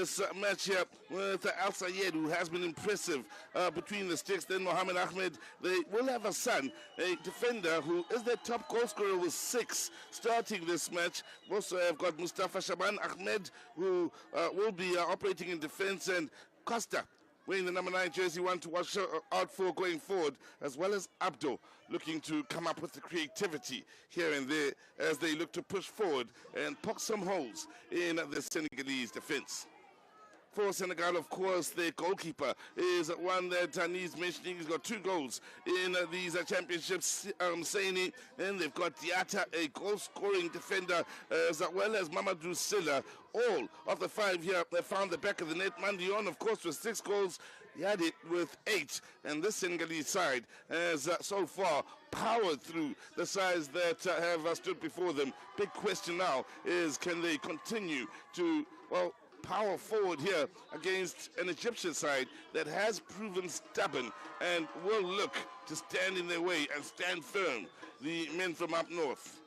this match here with Al Sayed, who has been impressive between the sticks. Then Mohammed Ahmed, they will have a son, a defender who is their top goal scorer with 6 starting this match. We also have got Mustafa Shaban Ahmed, who will be operating in defense, and Costa wearing the number 9 jersey, one to watch out for going forward, as well as Abdo looking to come up with the creativity here and there as they look to push forward and poke some holes in the Senegalese defense. For Senegal, of course, their goalkeeper is one that needs mentioning. He's got 2 goals in these championships, Saini, and they've got Diatta, a goal-scoring defender, as well as Mamadou Silla. All of the 5 here, they found the back of the net. Mandion, of course, with 6 goals. He had it with 8, and this Senegalese side has so far powered through the sides that have stood before them. Big question now is, can they continue to, well, power forward here against an Egyptian side that has proven stubborn and will look to stand in their way and stand firm, the men from up north.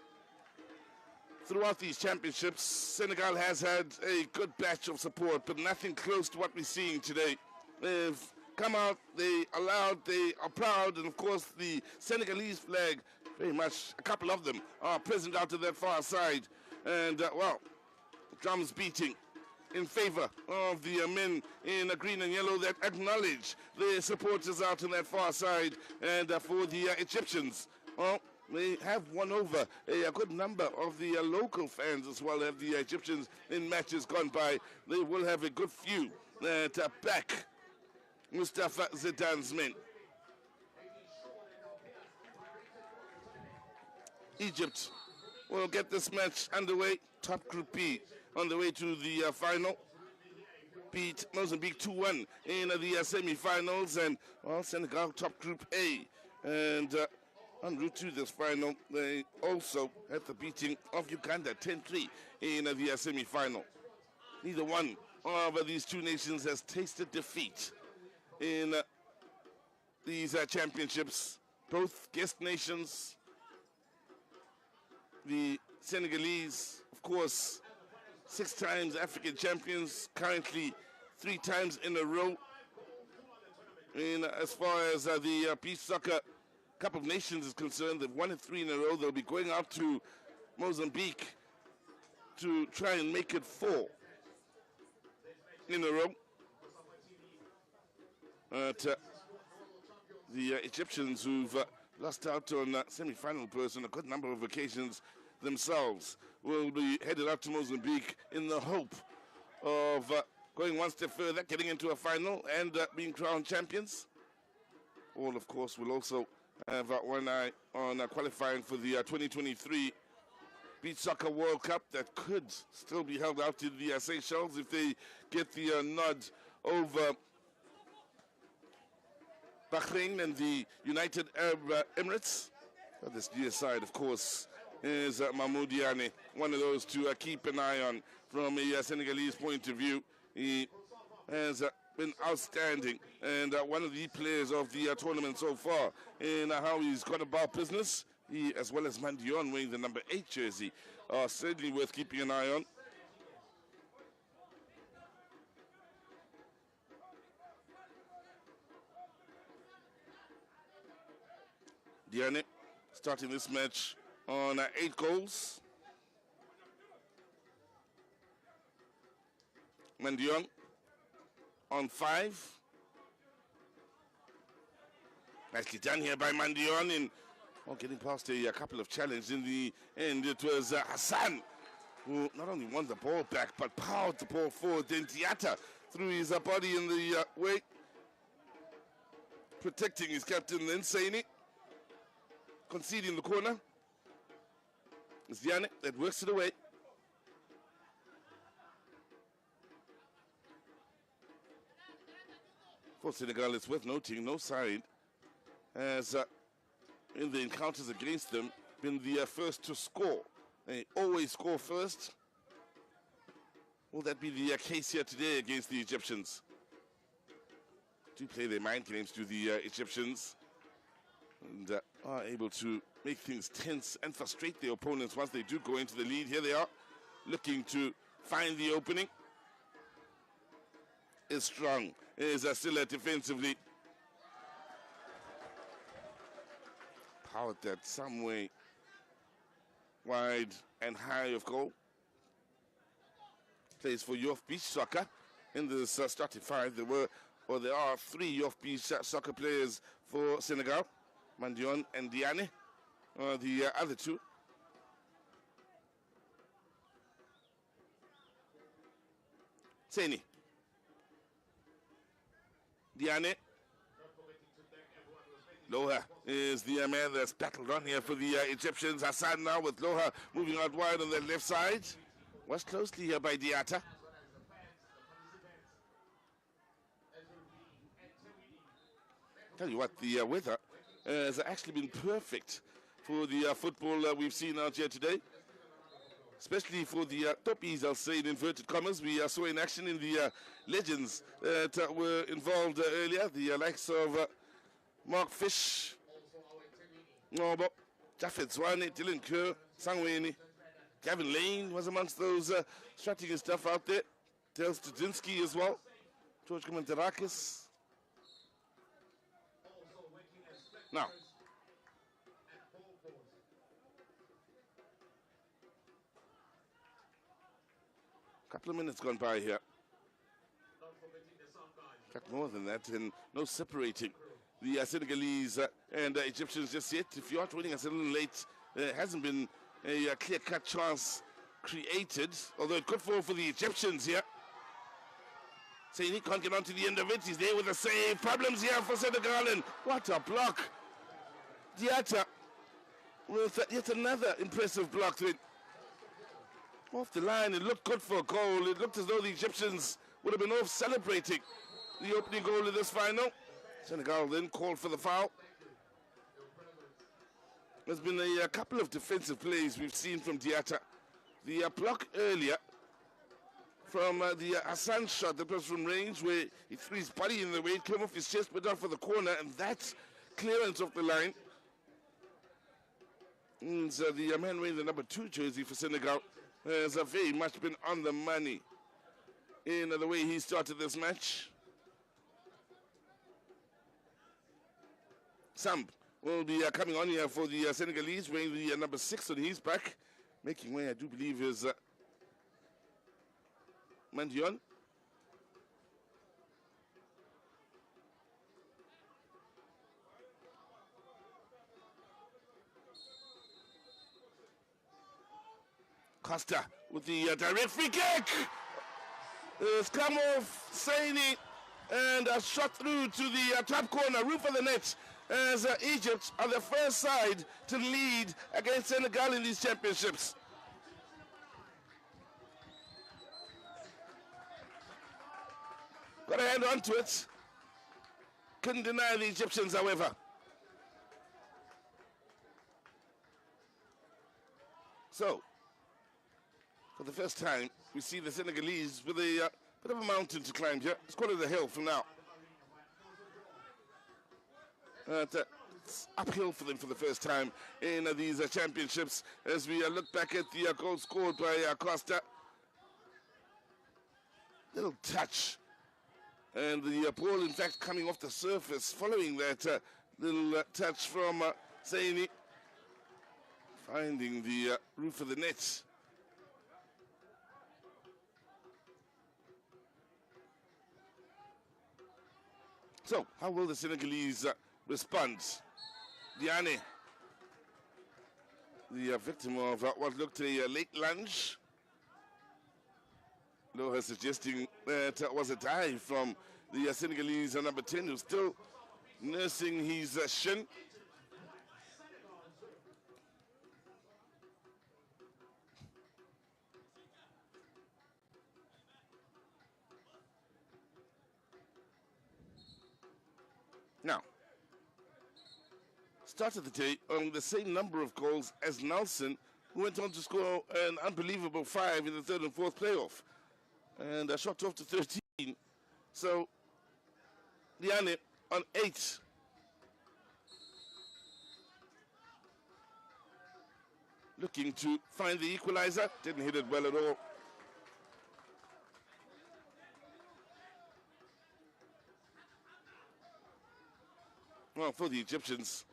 Throughout these championships, Senegal has had a good batch of support, but nothing close to what we're seeing today. They've come out, they allowed, they are proud, and of course the Senegalese flag, very much, a couple of them are present out to that far side, and well, drums beating in favor of the men in green and yellow that acknowledge their supporters out on that far side. And for the Egyptians, well, they have won over a good number of the local fans as well. Have the Egyptians in matches gone by. They will have a good few to back Mustafa Zidane's men. Egypt will get this match underway. Top Group B on the way to the final. Beat Mozambique 2-1 in the semi-finals, and well, Senegal top Group A. And en route to this final, they also had the beating of Uganda 10-3 in the semi-final. Neither one of these 2 nations has tasted defeat in these championships. Both guest nations. The Senegalese, of course, 6 times African champions, currently 3 times in a row. And as far as the Beach Soccer Cup of Nations is concerned, they've won it 3 in a row. They'll be going out to Mozambique to try and make it 4 in a row. But the Egyptians, who've lost out on semi-final berths on a good number of occasions themselves, will be headed out to Mozambique in the hope of going one step further, getting into a final and being crowned champions. All, of course, will also have one eye on qualifying for the 2023 Beach Soccer World Cup that could still be held out in the Seychelles if they get the nod over Bahrain and the United Arab Emirates. This near side, of course, is Mahmoud Diane, one of those to keep an eye on from a Senegalese point of view. He has been outstanding and one of the players of the tournament so far in how he's gone about business. He, as well as Mandion, wearing the number 8 jersey, are certainly worth keeping an eye on. Diane starting this match on 8 goals. Mandion on 5. Nicely done here by Mandion in getting past a couple of challenges. In the end, it was Hassan who not only won the ball back but powered the ball forward. Then Diatta threw his body in the way, protecting his captain. Then Saini conceding the corner. It's Diane that works it away. For Senegal, it's worth noting no side has, in the encounters against them, been the first to score. They always score first. Will that be the case here today against the Egyptians? Do play their mind games to the Egyptians, and are able to make things tense and frustrate their opponents once they do go into the lead. Here they are, looking to find the opening. is strong. Is still defensively. Powered that some way wide and high of goal. Plays for Youth Beach Soccer in this starting five. There are three Youth Beach soccer players for Senegal. Mandion and Diane are the other two. Seni. Diane. Loha is the man that's battled on here for the Egyptians. Hassan now with Loha moving out wide on the left side. Watched closely here by Diatta. Tell you what, the weather has actually been perfect for the football we've seen out here today. Especially for the toppies, I'll say in inverted commas. We saw in action in the legends that were involved earlier. The likes of Mark Fish, Ngobo, Jaffet Zwane, Dylan Kerr, Sangweni, Gavin Lane was amongst those strutting his stuff out there. Tel Studzinski as well. George Komantarakis. Now, a couple of minutes gone by here. In fact, more than that, and no separating the Senegalese and Egyptians just yet. If you are joining us a little late, there hasn't been a clear-cut chance created, although it could fall for the Egyptians here. Saini can't get on to the end of it. He's there with the save. Problems here for Senegal, and what a block. Diatta with yet another impressive block to it. Off the line, it looked good for a goal. It looked as though the Egyptians would have been off celebrating the opening goal of this final. Senegal then called for the foul. There's been a couple of defensive plays we've seen from Diatta. The block earlier from the Hassan shot that was from range where he threw his body in the way, it came off his chest, went out for the corner, and that clearance off the line. And the man wearing the number 2 jersey for Senegal has very much been on the money in the way he started this match. Samb will be coming on here for the Senegalese, wearing the number 6 on his back. Making way, I do believe, is Mandion. Costa with the direct free kick. It's come off Saini and a shot through to the top corner, roof of the net, as Egypt are the first side to lead against Senegal in these championships. Got a hand onto it. Couldn't deny the Egyptians, however. So, for the first time, we see the Senegalese with a bit of a mountain to climb here. Let's call it a hill for now. It's uphill for them for the first time in these championships. As we look back at the goal scored by Costa. Little touch. And the ball, in fact, coming off the surface following that little touch from Saini. Finding the roof of the net. So, how will the Senegalese respond? Diane, the victim of what looked a late lunge. Loha suggesting that it was a dive from the Senegalese number 10, who's still nursing his shin. Now, started the day on the same number of goals as Nelson, who went on to score an unbelievable 5 in the third and fourth playoff. And shot off to 13. So, Diane on 8. Looking to find the equalizer. Didn't hit it well at all. well, for the Egyptians,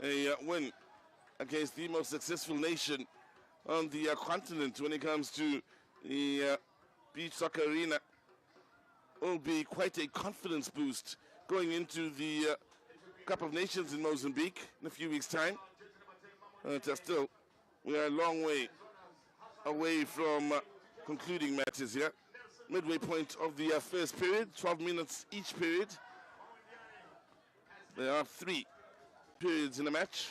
a win against the most successful nation on the continent when it comes to the beach soccer arena will be quite a confidence boost going into the Cup of Nations in Mozambique in a few weeks' time. Still, we are a long way away from concluding matches here. Midway point of the first period, 12 minutes each period. There are 3 periods in a match.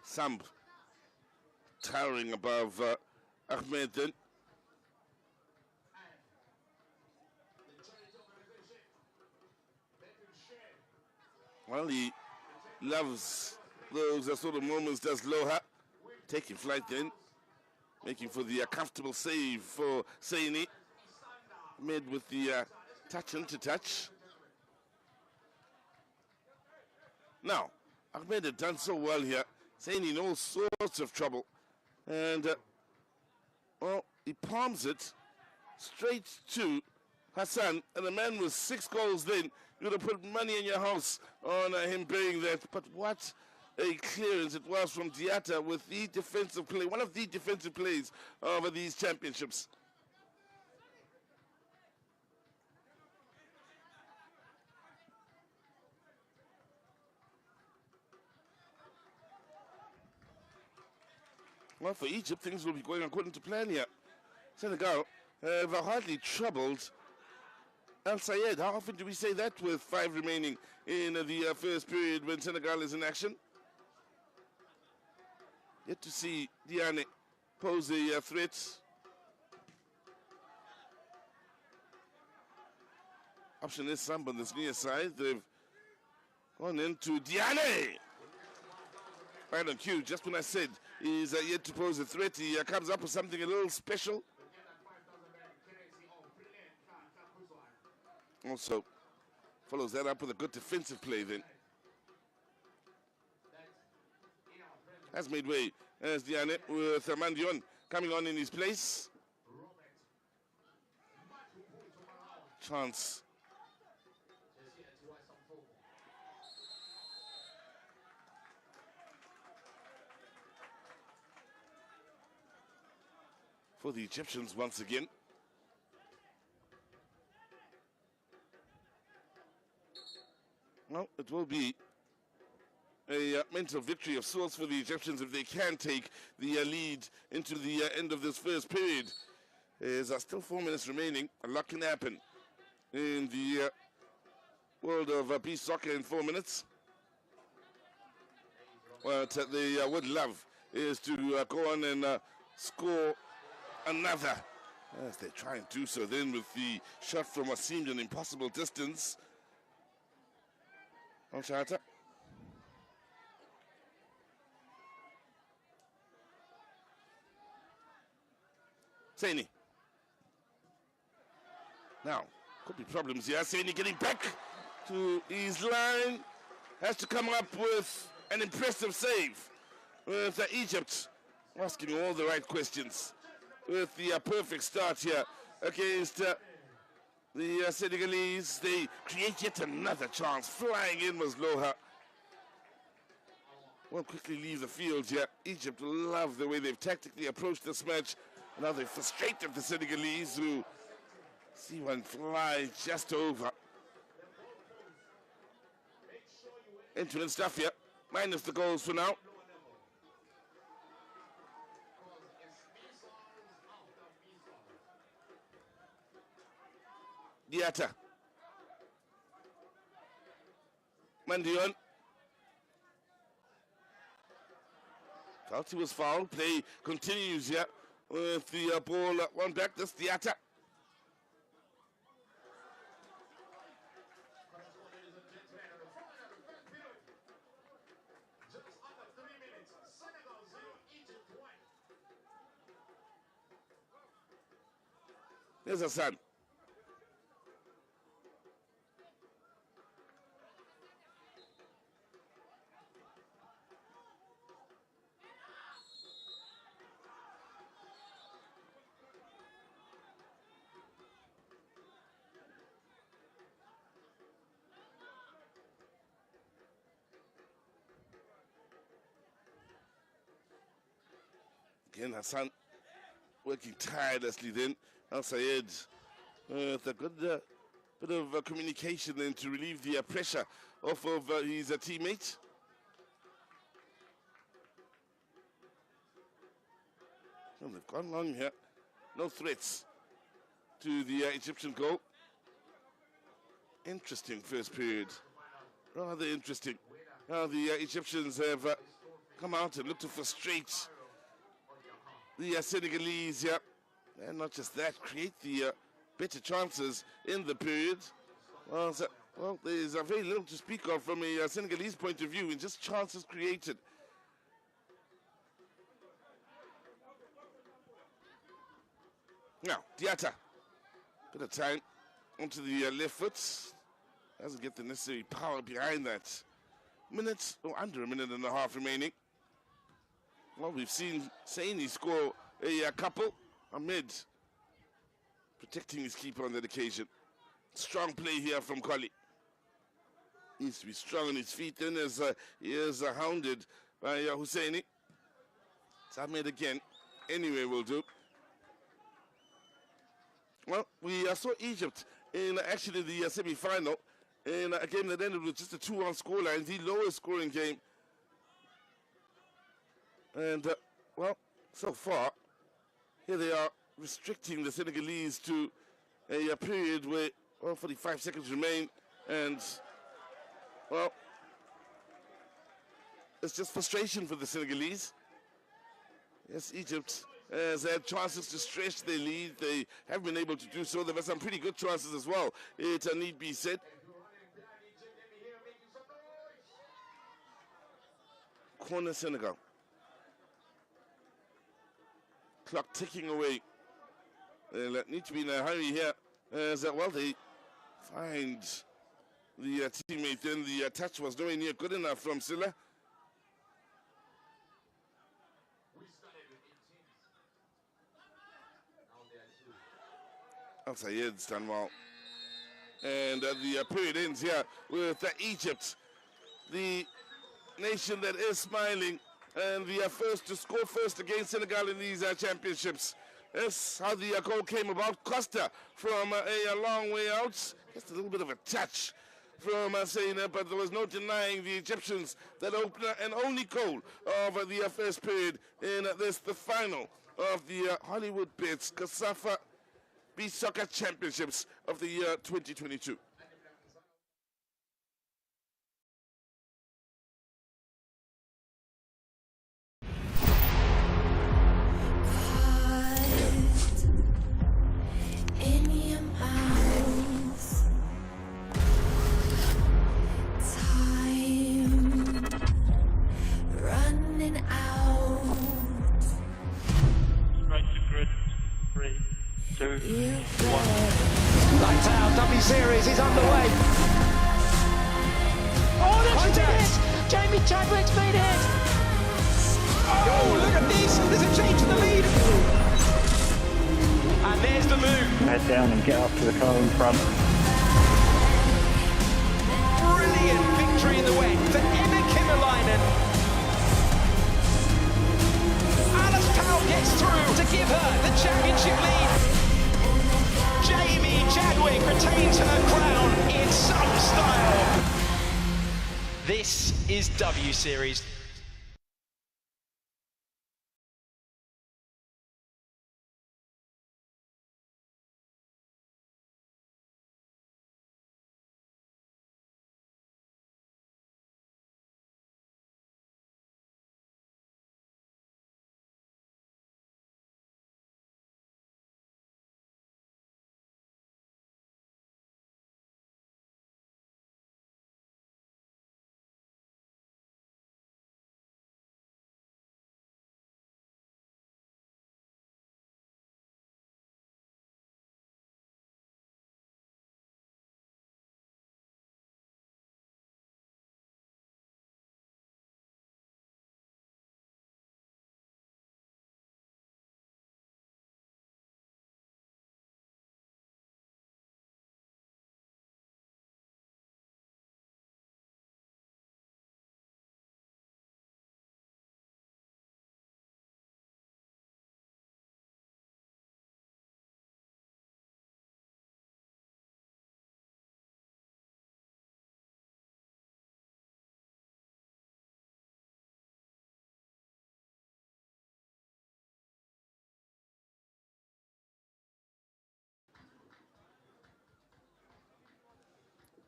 Samb towering above Ahmed then. Well, he loves those sort of moments, does Loha. Taking flight then, making for the comfortable save for Saini. Made with the touch into touch. Now, Ahmed had done so well here. Saini in all sorts of trouble. And, well, he palms it straight to Hassan. And the man with 6 goals then, you would have put money in your house on him burying that. But what a clearance it was from Diatta with the defensive play, one of the defensive plays over these championships. Well, for Egypt, things will be going according to plan here. Senegal have hardly troubled Al Sayed. How often do we say that with 5 remaining in the first period when Senegal is in action? Yet to see Diane pose a threat. Option is Samb on this near side. They've gone into Diane. Right on cue, just when I said he's yet to pose a threat, he comes up with something a little special. Also, follows that up with a good defensive play then. Has made way as Diane with Mandion coming on in his place. Chance. For the Egyptians once again. Well, it will be a mental victory of sorts for the Egyptians if they can take the lead into the end of this first period. There's still 4 minutes remaining. A lot can happen in the world of beach soccer in 4 minutes. What they would love is to go on and score another, as they try and do so then with the shot from what seemed an impossible distance. On Shata. Saini. Now, could be problems here. Saini getting back to his line. Has to come up with an impressive save. With Egypt asking all the right questions. With the perfect start here against the Senegalese. They create yet another chance. Flying in was Loha. Won't quickly leave the field here. Egypt will love the way they've tactically approached this match. Now they've frustrated the Senegalese, who see one fly just over. Excellent stuff here. Minus the goals for now. Diatta. Mandion. Felt he was fouled. Play continues here with the ball one back. That's Diatta. There's Hassan. Again, Hassan working tirelessly then. Al Sayed with a good bit of communication then to relieve the pressure off of his teammate. Well, they've gone long here. No threats to the Egyptian goal. Interesting first period. Rather interesting how the Egyptians have come out and looked to frustrate the Senegalese here. And not just that, create the better chances in the period. Well, there's very little to speak of from a Senegalese point of view in just chances created. Now, Diatta, bit of time onto the left foot. Doesn't get the necessary power behind that. Minutes, or under a minute and a half remaining. Well, we've seen Saini score a couple. Ahmed protecting his keeper on that occasion. Strong play here from Koli. Needs to be strong on his feet then as he is hounded by Husseini. It's Ahmed again. Anyway, will do. Well, we saw Egypt in actually the semi-final in a game that ended with just a 2-1 scoreline, the lowest scoring game. And, well, so far, here they are restricting the Senegalese to a period where, well, 45 seconds remain. And, well, it's just frustration for the Senegalese. Yes, Egypt has had chances to stretch their lead. They have been able to do so. There were some pretty good chances as well, it need be said. Corner Senegal. Clock ticking away. They need to be in a hurry here. As well, they find the teammate. Then the touch was nowhere near good enough from Silla. Al Sayed's done well. And the period ends here with Egypt, the nation that is smiling, and the first to score first against Senegal in these championships. That's how the goal came about. Costa from a long way out. Just a little bit of a touch from Seyna, but there was no denying the Egyptians that opener and only goal of the first period in the final of the Hollywood Bits Cosafa Beach Soccer Championships of the year 2022. Lights out, W Series is underway. Oh, there's it! Jamie Chadwick's made it! Oh, look at this! There's a change in the lead! And there's the move. Head down and get up to the car in front. Brilliant victory in the wet for Emma Kimmerleinen. Alice Powell gets through to give her the championship lead. Jamie Chadwick retains her crown in some style. This is W Series.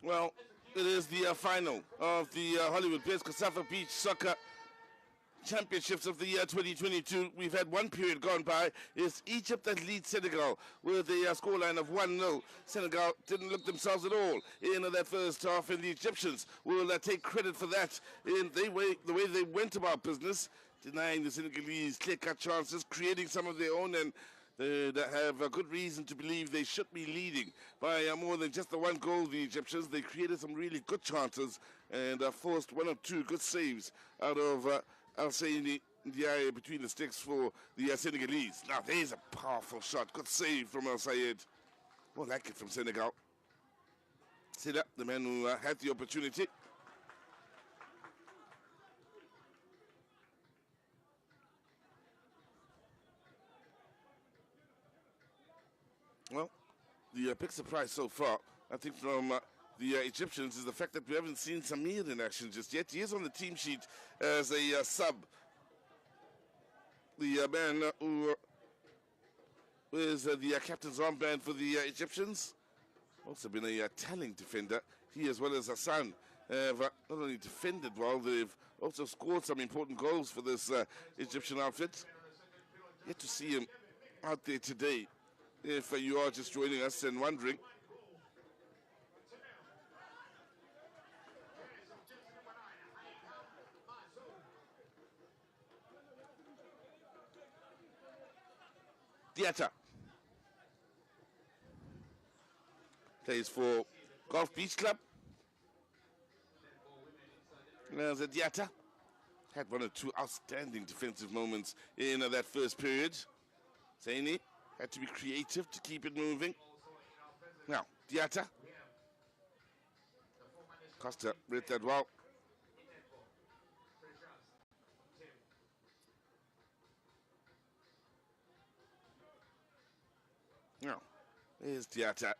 Well, it is the final of the Hollywood-based Cosafa Beach Soccer Championships of the year 2022. We've had one period gone by. It's Egypt that leads Senegal with a scoreline of 1-0. Senegal didn't look themselves at all in that first half, and the Egyptians will take credit for that in the way they went about business, denying the Senegalese clear-cut chances, creating some of their own, and that have a good reason to believe they should be leading by more than just the one goal. The Egyptians, they created some really good chances and forced one or two good saves out of Al-Saini in the area between the sticks for the Senegalese. Now there's a powerful shot, good save from Al Sayed. More like it from Senegal. Sida, the man who had the opportunity. Well, the big surprise so far, I think, from the Egyptians is the fact that we haven't seen Samir in action just yet. He is on the team sheet as a sub. The man who is the captain's armband for the Egyptians. Also been a telling defender. He, as well as Hassan, have not only defended well, they've also scored some important goals for this Egyptian outfit. Yet to see him out there today. If you are just joining us and wondering, Diatta plays for Golf Beach Club. There's a Diatta. Had one or two outstanding defensive moments in that first period. Saini had to be creative to keep it moving. Now, Diatta. Costa read that well. Now, there's Diatta.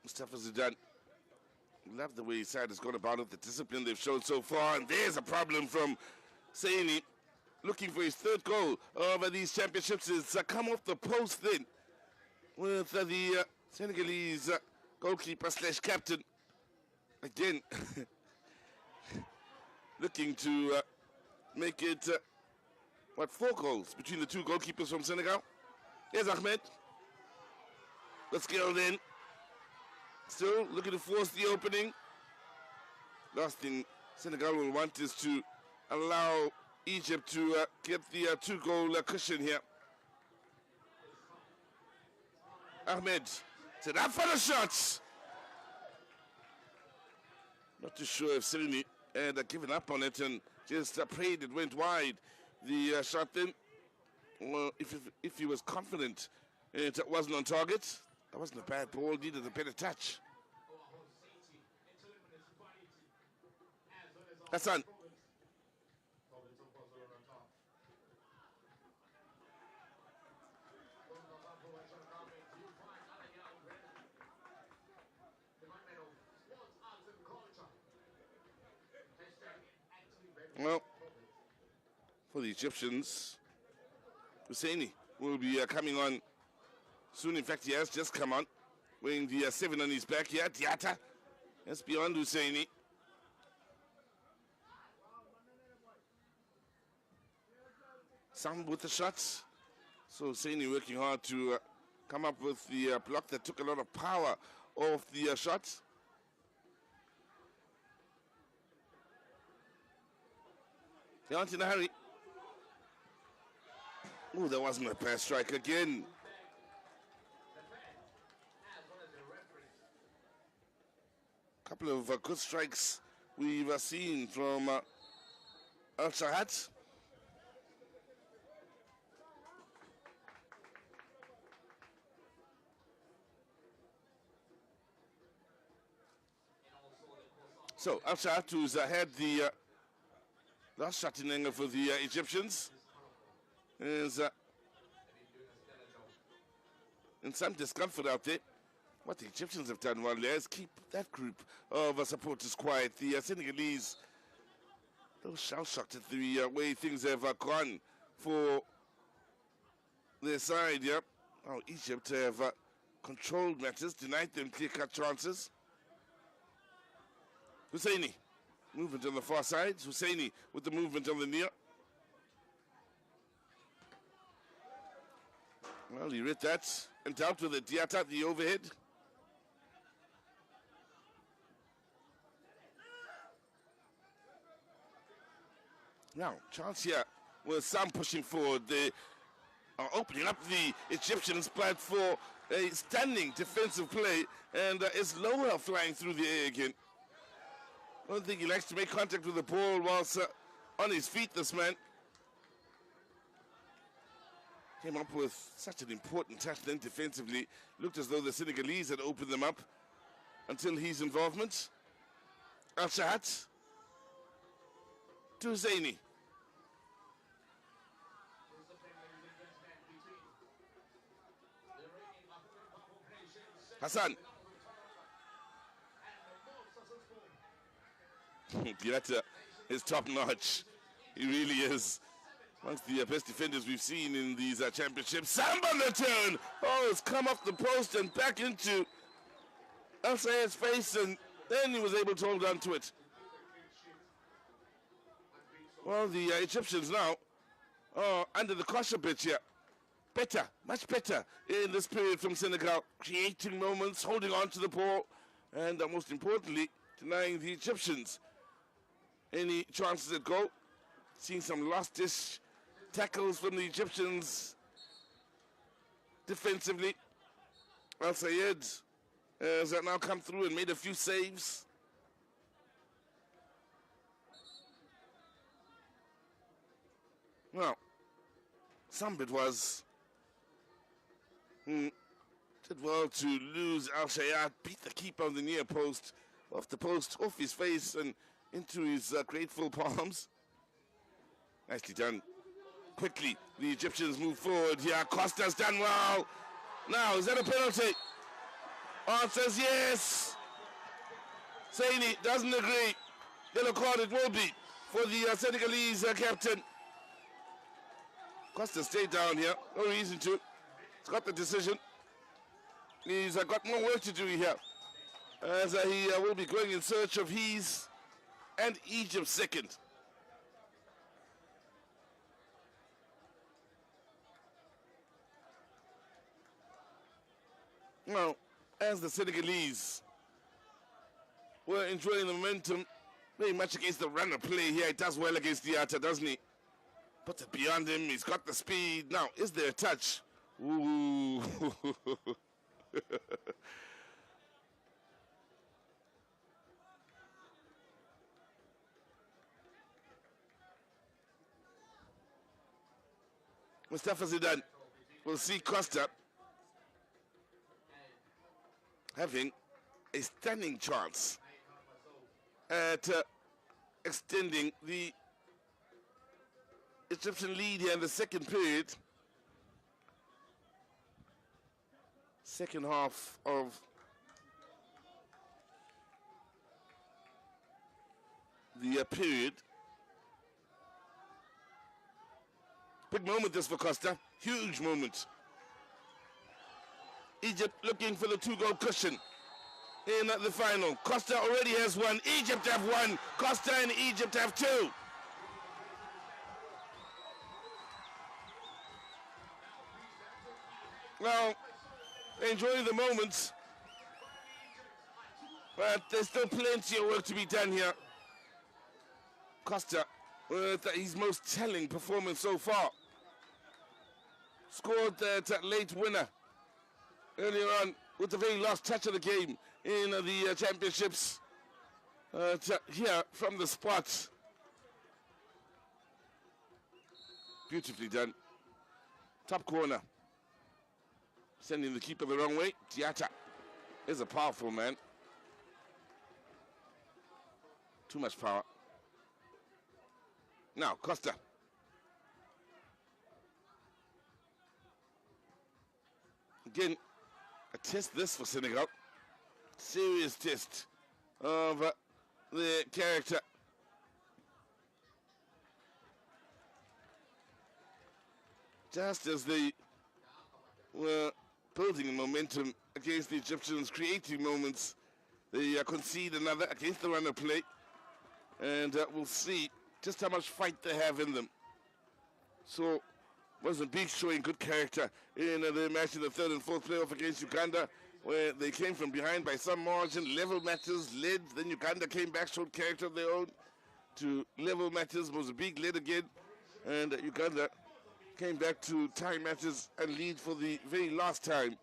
Mustafa Zidane. Love the way his side has gone about it, the discipline they've shown so far. And there's a problem from Saini, looking for his third goal over these championships. It's come off the post then with the Senegalese goalkeeper / captain. Again, looking to make it, 4 goals between the two goalkeepers from Senegal. Here's Ahmed. Let's go then. Still looking to force the opening. Last thing Senegal will want is to allow Egypt to get the 2-goal cushion here. Ahmed set up for the shots. Not too sure if Saini had given up on it and just prayed it went wide. The shot then, well, if he was confident it wasn't on target, that wasn't a bad ball, needed a better touch. Hassan. Well, for the Egyptians, Husseini will be coming on soon. In fact, he has just come on, wearing the 7 on his back here. Diatta, that's beyond Husseini. Some with the shots. So Husseini working hard to come up with the block that took a lot of power off the shots. They aren't in a hurry. Oh, that wasn't a pass strike again. Couple of good strikes we've seen from Al-Shahat. So Al-Shahat, who's had the last shot in anger for the Egyptians, is in some discomfort out there. What the Egyptians have done well there is keep that group of supporters quiet. The Senegalese, they're shell-shocked at the way things have gone for their side, yeah. Oh, Egypt have controlled matters, denied them clear-cut chances. Husseini, movement on the far side. Husseini with the movement on the near. Well, he read that and dealt with it. Diatta, the overhead. Now, chance here with Sam pushing forward. They are opening up the Egyptians' plan for a standing defensive play, and it's Lower flying through the air again. I don't think he likes to make contact with the ball whilst on his feet, this man. Came up with such an important touch then defensively. Looked as though the Senegalese had opened them up until his involvement. Al-Shahat to Husseini. Hassan. Diatta is top notch. He really is. Amongst the best defenders we've seen in these championships. Samba on the turn. Oh, it's come off the post and back into Al-Sayed's face, and then he was able to hold on to it. Well, the Egyptians now are under the cosh a bit here. Better, much better in this period from Senegal. Creating moments, holding on to the ball, and most importantly, denying the Egyptians any chances at goal. Seeing some last-dish tackles from the Egyptians defensively. Al-Sayed has now come through and made a few saves. Well, some bit was did well to lose Al-Shayat, beat the keeper on the near post, off the post, off his face and into his grateful palms. Nicely done. Quickly, the Egyptians move forward here. Costa's done well. Now, is that a penalty? Answers yes. Saini doesn't agree. Yellow card it will be for the Senegalese captain. Costa stayed down here. No reason to. He's got the decision. He's got more work to do here, as he will be going in search of his and Egypt's second. Now, as the Senegalese were enjoying the momentum very much against the runner play here, he does well against Diatta, doesn't he? Puts it beyond him, he's got the speed. Now, is there a touch? Ooh. Mustafa Zidane will see Costa having a stunning chance at extending the Egyptian lead here in the second period. Second half of the period. Big moment this for Costa. Huge moment. Egypt looking for the two-goal cushion in the final. Costa already has one. Egypt have one. Costa and Egypt have two. Well, enjoying the moments, but there's still plenty of work to be done here. Costa with his most telling performance so far. Scored that late winner earlier on with the very last touch of the game in the championships here from the spot. Beautifully done. Top corner. Sending the keeper the wrong way. Diatta is a powerful man. Too much power. Now, Costa. Again, a test this for Senegal. Serious test of the character. Just as they were building momentum against the Egyptians, creating moments. They concede another against the runner play, and we'll see just how much fight they have in them. So Mozambique showing good character in the match in the third and fourth playoff against Uganda, where they came from behind by some margin, level matches, led, then Uganda came back, showed character of their own to level matches. Mozambique led again, and Uganda came back to tie matches and lead for the very last time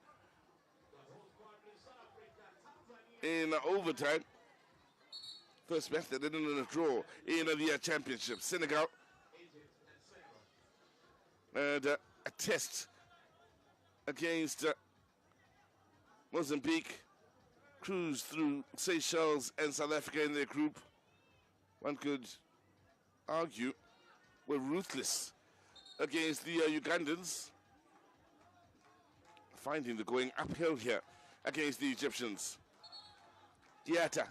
in overtime. First match they didn't in a draw in the championship. Senegal and a test against Mozambique, cruised through Seychelles and South Africa in their group. One could argue were ruthless against the Ugandans, finding the going uphill here against the Egyptians. Diatta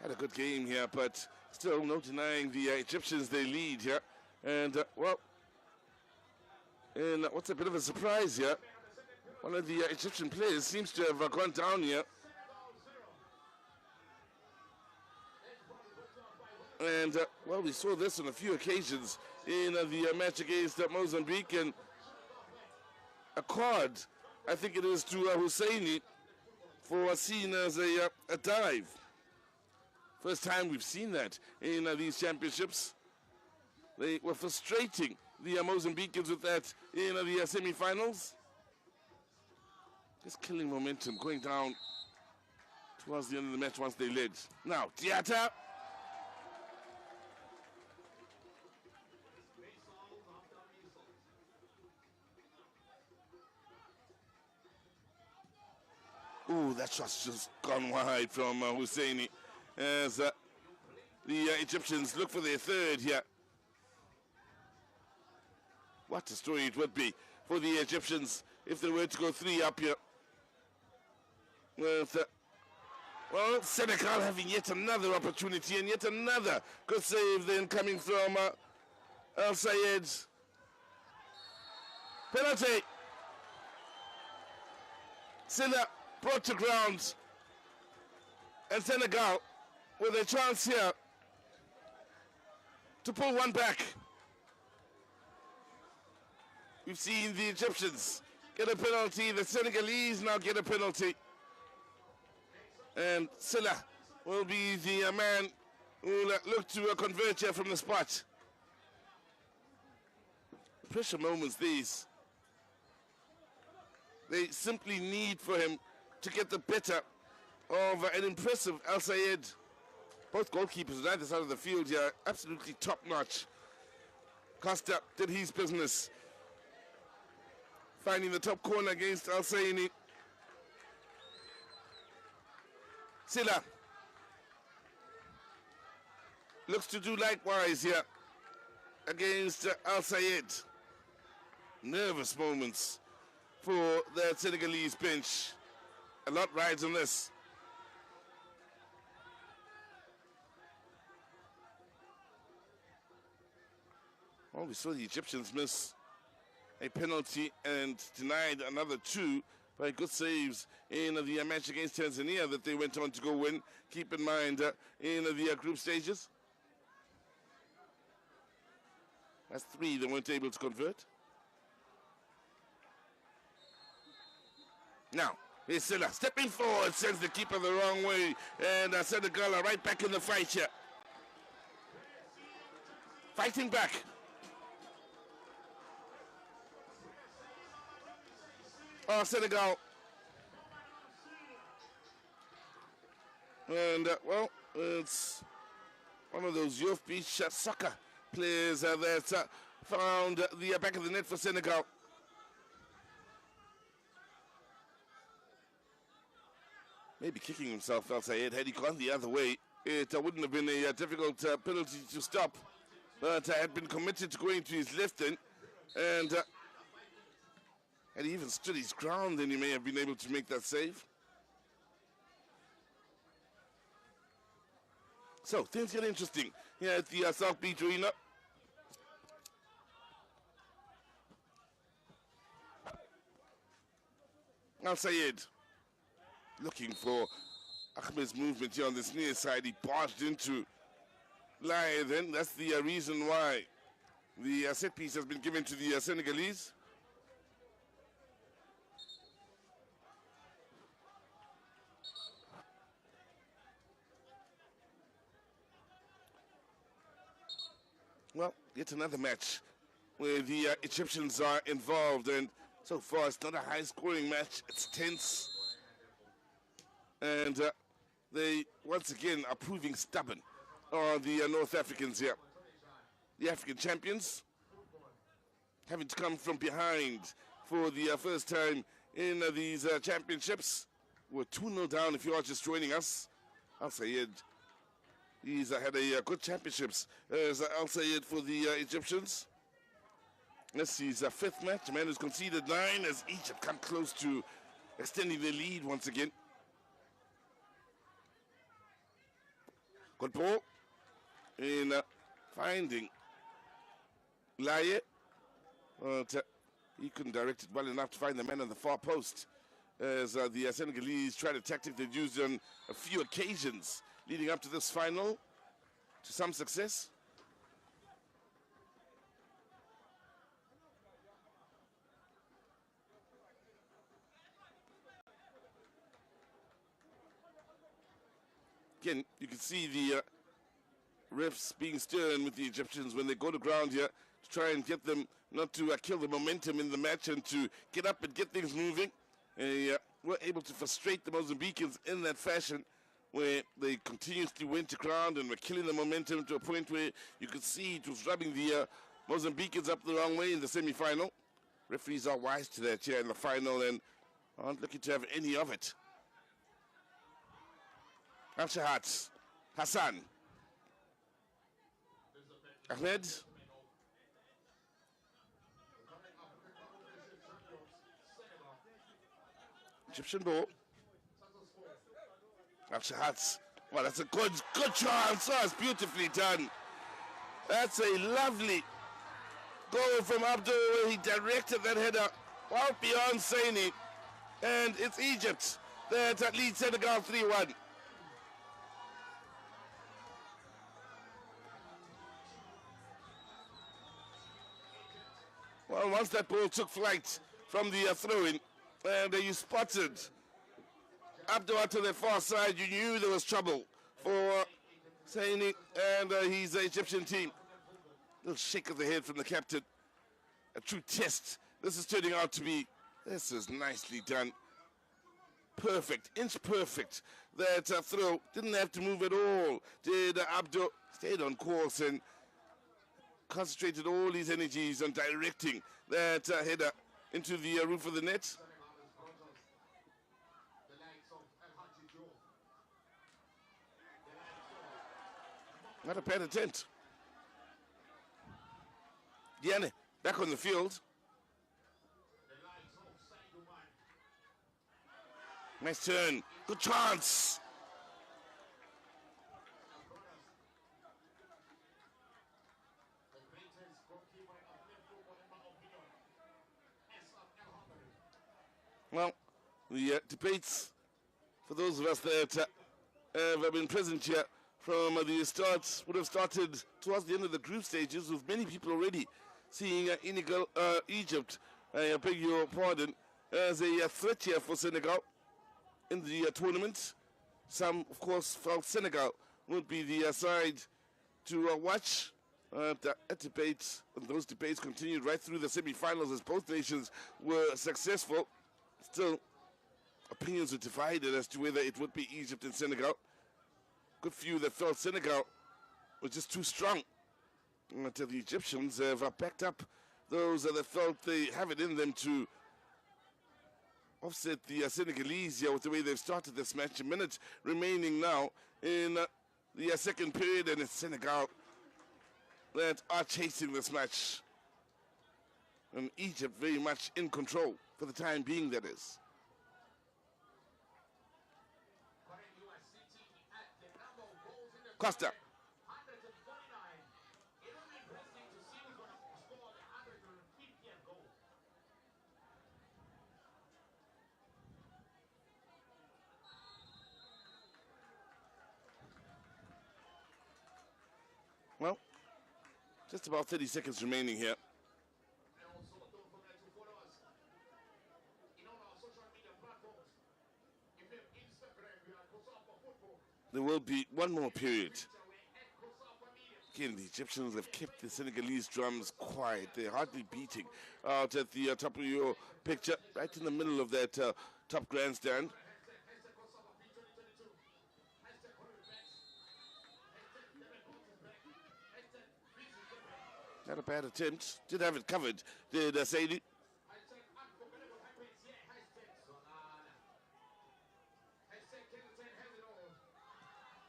had a good game here, but still no denying the Egyptians they lead here. And, well, and what's a bit of a surprise here, one of the Egyptian players seems to have gone down here. And, well, we saw this on a few occasions in the match against Mozambique, and a card, I think it is, to Husseini for seen as a dive. First time we've seen that in these championships. They were frustrating the Mozambicans with that in the semi-finals. Just killing momentum, going down towards the end of the match once they led. Now, Diatta. Ooh, that shot's just gone wide from Husseini as the Egyptians look for their third here. What a story it would be for the Egyptians if they were to go 3 up here. Well, Senegal having yet another opportunity and yet another good save then coming from Al Sayed. Penalty. Silla brought to ground, and Senegal with a chance here to pull one back. We've seen the Egyptians get a penalty, the Senegalese now get a penalty, and Silla will be the man who will look to convert here from the spot. Pressure moments these. They simply need for him to get the better of an impressive Al Sayed. Both goalkeepers on either side of the field here, absolutely top-notch. Costa did his business, finding the top corner against Al Sayed. Silla looks to do likewise here against Al Sayed. Nervous moments for the Senegalese bench. A lot rides on this. Well, we saw the Egyptians miss a penalty and denied another 2 by good saves in the match against Tanzania that they went on to go win. Keep in mind in the group stages. That's 3 they weren't able to convert. Now, here's Silla stepping forward, sends the keeper the wrong way, and Senegal are right back in the fight here. Fighting back. Oh, Senegal. And, well, it's one of those youth beach soccer players that found the back of the net for Senegal. Maybe kicking himself, Al Sayed. Had he gone the other way, it wouldn't have been a difficult penalty to stop. But had been committed to going to his left then, and had he even stood his ground, then he may have been able to make that save. So, things get interesting here at the South Beach Arena. Al Sayed looking for Ahmed's movement here on this near side. He barged into Lai then. That's the reason why the set piece has been given to the Senegalese. Well, yet another match where the Egyptians are involved, and so far it's not a high-scoring match. It's tense, and they once again are proving stubborn. Are the North Africans here, the African champions, having to come from behind for the first time in these championships. We're 2-0 down if you are just joining us. Al Sayed. He's had a good championships as Al Sayed for the Egyptians. This is his fifth match. The man who's conceded 9 as Egypt come close to extending their lead once again. Good ball in finding Laye. But he couldn't direct it well enough to find the man on the far post as the Senegalese tried a tactic they've used on a few occasions leading up to this final to some success. Again, you can see the refs being stern with the Egyptians when they go to ground here to try and get them not to kill the momentum in the match and to get up and get things moving. Were able to frustrate the Mozambicans in that fashion, where they continuously went to ground and were killing the momentum to a point where you could see it was rubbing the Mozambicans up the wrong way in the semi-final. Referees are wise to that here in the final and aren't looking to have any of it. Al-Shahat, Hassan, Ahmed, Egyptian ball. Al-Shahat, well, that's a good chance. Oh, it's beautifully done. That's a lovely goal from Abdul where he directed that header well beyond Saini. And it's Egypt that leads Senegal 3-1. Well, once that ball took flight from the throw-in, and you spotted Abdul to the far side, you knew there was trouble for Saini and his Egyptian team. Little shake of the head from the captain. A true test. This is turning out to be, this is nicely done. Perfect, inch perfect. That throw didn't have to move at all. Did Abdul, stayed on course and concentrated all his energies on directing that header into the roof of the net. Not a bad attempt. Diane back on the field. Nice turn. Good chance. Well, the debates, for those of us that have been present here from the start, would have started towards the end of the group stages, with many people already seeing Egypt, I beg your pardon, as a threat here for Senegal in the tournament. Some, of course, felt Senegal would be the side to watch. Those debates continued right through the semi-finals as both nations were successful. Still, opinions were divided as to whether it would be Egypt and Senegal. Good few that felt Senegal was just too strong. Until the Egyptians have backed up those that felt they have it in them to offset the Senegalese here with the way they've started this match. A minute remaining now in the second period, and it's Senegal that are chasing this match. And Egypt very much in control for the time being, that is. Costa. Just about 30 seconds remaining here. There will be one more period. Again, the Egyptians have kept the Senegalese drums quiet. They're hardly beating out at the top of your picture, right in the middle of that top grandstand. Not a bad attempt. Did have it covered, did Saidi.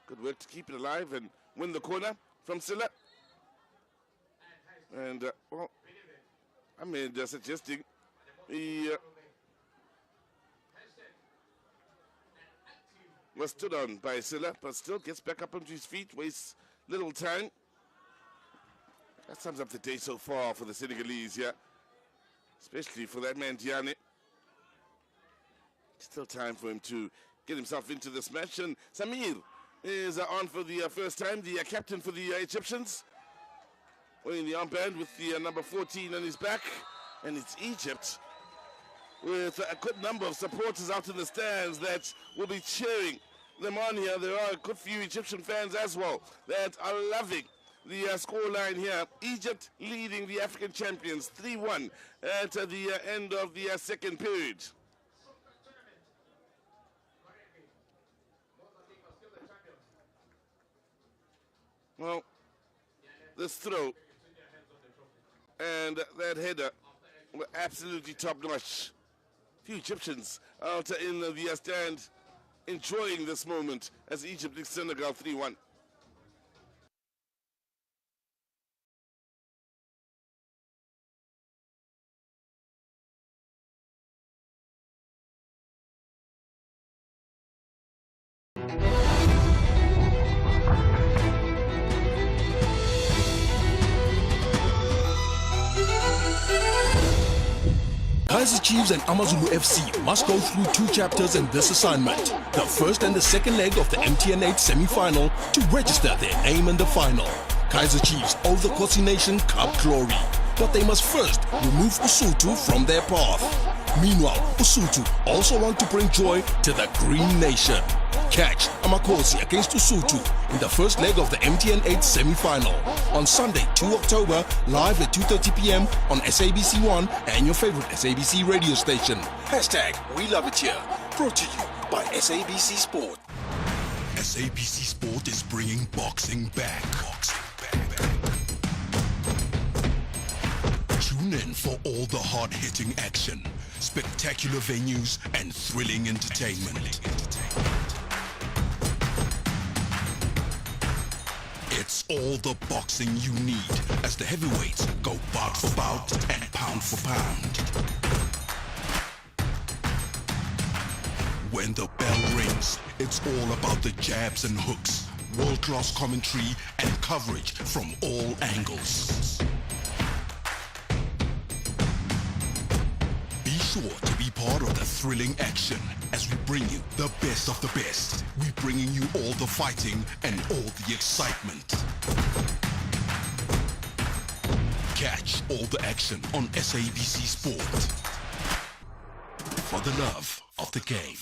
Good work to keep it alive and win the corner from Silla. And, well, I mean, suggesting he was stood on by Silla, but still gets back up onto his feet, wastes little time. That sums up the day so far for the Senegalese, yeah. Especially for that man, Diane. Still time for him to get himself into this match. And Samir is on for the first time, the captain for the Egyptians. Wearing the armband with the number 14 on his back. And it's Egypt with a good number of supporters out in the stands that will be cheering them on here. There are a good few Egyptian fans as well that are loving the scoreline here. Egypt leading the African champions 3-1 at the end of the second period. Well, this throw and that header were absolutely top-notch. Few Egyptians out in the stand enjoying this moment as Egypt leads Senegal 3-1. Kaizer Chiefs and Amazulu FC must go through two chapters in this assignment. The first and the second leg of the MTN8 semi-final to register their name in the final. Kaizer Chiefs owe the Kosi Nation Cup glory, but they must first remove Usutu from their path. Meanwhile, Usutu also want to bring joy to the Green Nation. Catch Amakosi against Usutu in the first leg of the MTN8 semi-final on Sunday, 2 October, live at 2:30 p.m. on SABC1 and your favorite SABC radio station. Hashtag We Love It Here. Brought to you by SABC Sport. SABC Sport is bringing boxing back. Tune in for all the hard-hitting action, spectacular venues, and thrilling entertainment. It's all the boxing you need as the heavyweights go bout for bout and pound for pound. When the bell rings, it's all about the jabs and hooks, world-class commentary and coverage from all angles. Be sure to be part of the thrilling action as we bring you the best of the best. We're bringing you all the fighting and all the excitement. Catch all the action on SABC Sport. For the love of the game.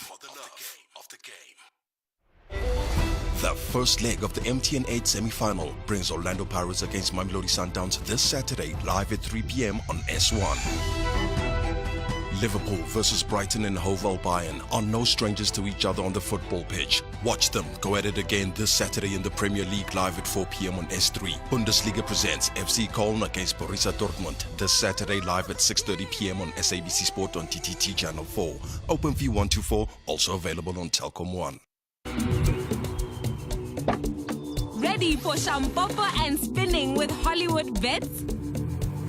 The first leg of the MTN8 semi-final brings Orlando Pirates against Mamelodi Sundowns this Saturday, live at 3 p.m. on S1. Liverpool versus Brighton and Hove Albion are no strangers to each other on the football pitch. Watch them go at it again this Saturday in the Premier League, live at 4 p.m. on S3. Bundesliga presents FC Köln against Borussia Dortmund this Saturday, live at 6:30 p.m. on SABC Sport on TTT Channel 4. OpenView 124, also available on Telkom 1. Ready for Shampopo and spinning with Hollywood bets?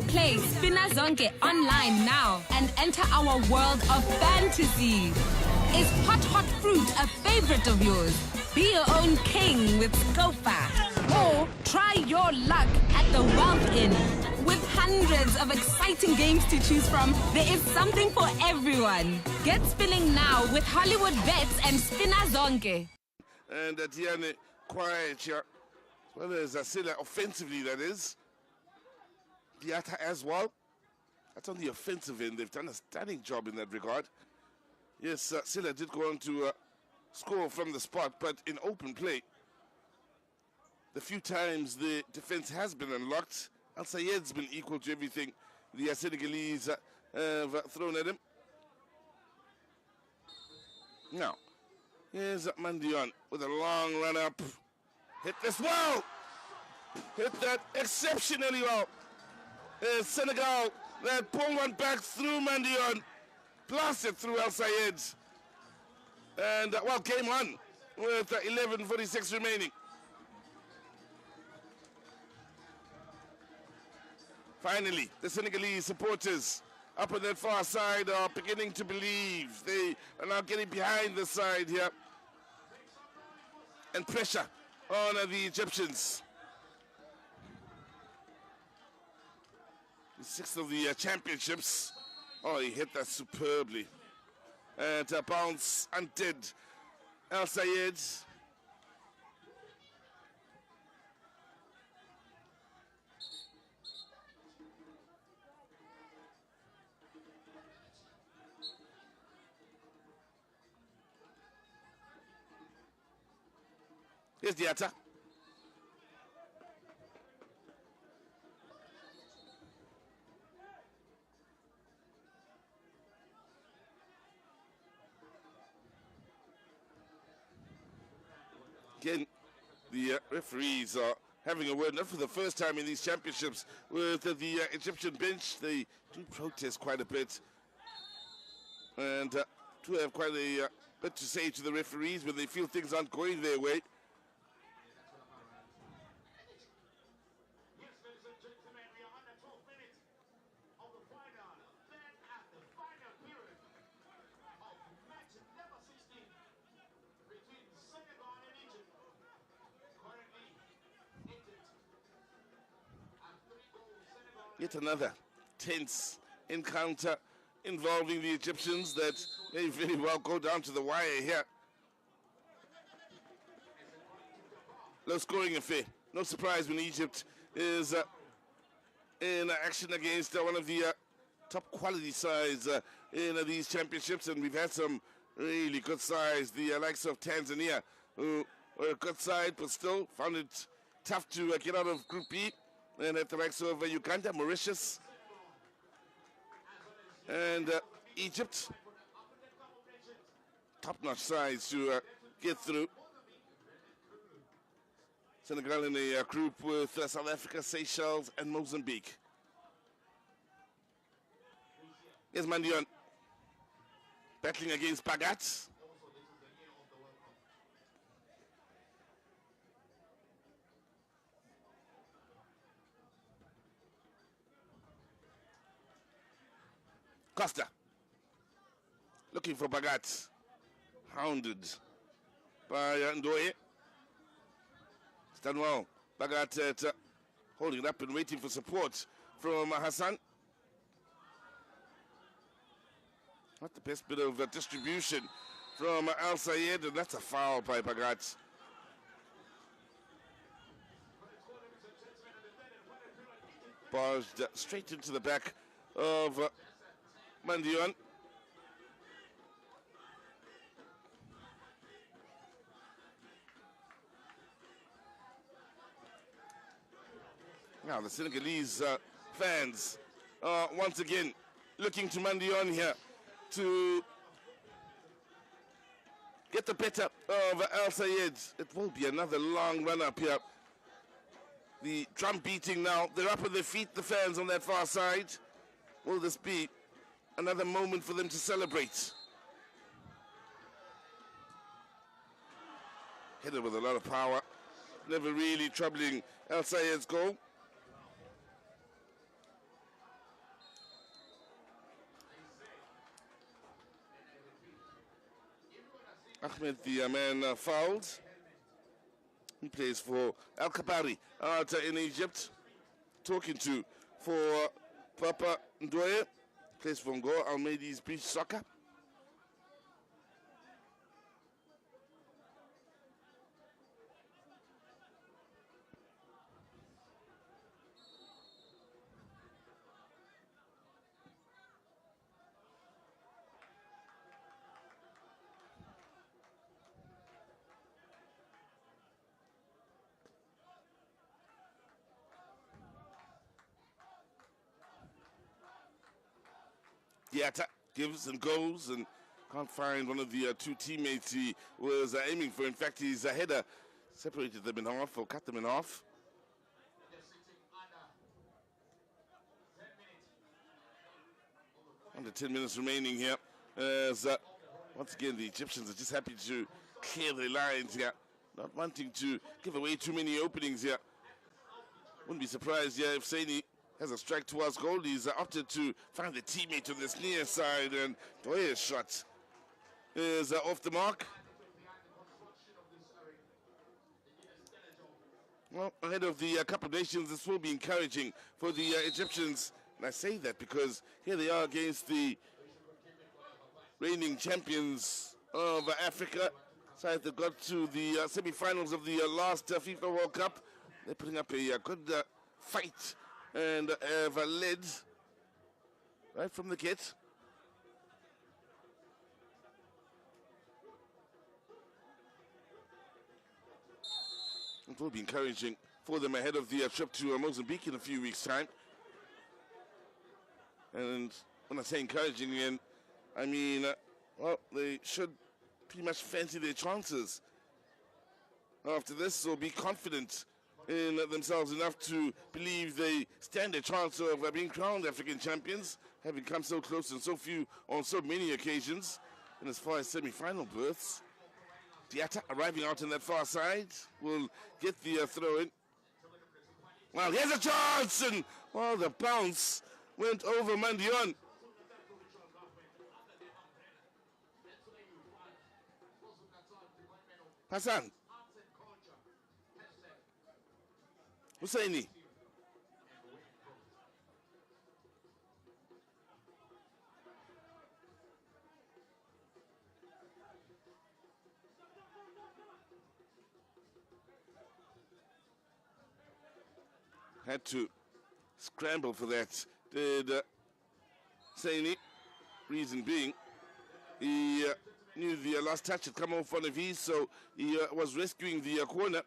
Play Spinner Zonke online now and enter our world of fantasy. Is hot fruit a favorite of yours? Be your own king with Cosafa. Or try your luck at the Wealth Inn. With hundreds of exciting games to choose from, there is something for everyone. Get spinning now with Hollywood bets and Spinner Zonke. And Diane quiet here. Well, there's Silla offensively, that is. Diata as well. That's on the offensive end. They've done a stunning job in that regard. Yes, Silla did go on to score from the spot, but in open play, the few times the defense has been unlocked, Al Sayed's been equal to everything the Senegalese have thrown at him. Now, here's Mandion with a long run up. Hit this well! Hit that exceptionally well. Senegal, that pull one back through Mandion, blasted through Al Sayed. And, well, game on with 11:46 remaining. Finally, the Senegalese supporters up on that far side are beginning to believe. They are now getting behind the side here. And pressure on the Egyptians. The sixth of the championships. Oh, he hit that superbly. And bounce undid Al Sayed. Here's Diata. Again, the referees are having a word, not for the first time in these championships, with the Egyptian bench. They do protest quite a bit and do have quite a bit to say to the referees when they feel things aren't going their way. Yet another tense encounter involving the Egyptians that may very well go down to the wire here. Low scoring affair. No surprise when Egypt is in action against one of the top quality sides in these championships, and we've had some really good sides. The likes of Tanzania, who were a good side but still found it tough to get out of Group B. And at the likes of Uganda, Mauritius, and Egypt. Top-notch sides to get through. Senegal in a group with South Africa, Seychelles, and Mozambique. Here's Mandion battling against Bagat. Costa looking for Bagat, hounded by Ndoye. It's done well. Bagat holding it up and waiting for support from Hassan. Not the best bit of distribution from Al Sayed, and that's a foul by Bagat. Barged straight into the back of Mandion. Now the Senegalese fans once again looking to Mandion here to get the better of Al Sayed. It will be another long run up here. The drum beating now. They're up on their feet, the fans on that far side. Will this be another moment for them to celebrate? Hit it with a lot of power. Never really troubling Al Sayed's goal. Ahmed, the man fouled. He plays for Al Kabari out in Egypt. Talking to for Papa Ndoye. Plays for Ngo, Almeidi's Beach Soccer. Diatta gives and goes and can't find one of the two teammates he was aiming for. In fact, his header separated them in half or cut them in half. Under 10 minutes remaining here. As once again, the Egyptians are just happy to clear their lines here, not wanting to give away too many openings here. Wouldn't be surprised here if Saini has a strike towards goal. He's opted to find the teammate on this near side, and Doye's shot is off the mark. Well, ahead of the Cup of Nations, this will be encouraging for the Egyptians. And I say that because here they are against the reigning champions of Africa. Side that got to the semi-finals of the last FIFA World Cup. They're putting up a good fight and have led right from the get. It will be encouraging for them ahead of the trip to Mozambique in a few weeks' time. And when I say encouraging, again, I mean, well, they should pretty much fancy their chances after this, or be confident in themselves enough to believe they stand a chance of being crowned African champions, having come so close and so few on so many occasions. And as far as semi-final berths, Diatta arriving out on that far side will get the throw in. Well, here's a chance, and well, the bounce went over Mandion. Hassan. Husseini. Had to scramble for that, did Saini. Reason being, he knew the last touch had come off one of his, so he was rescuing the corner.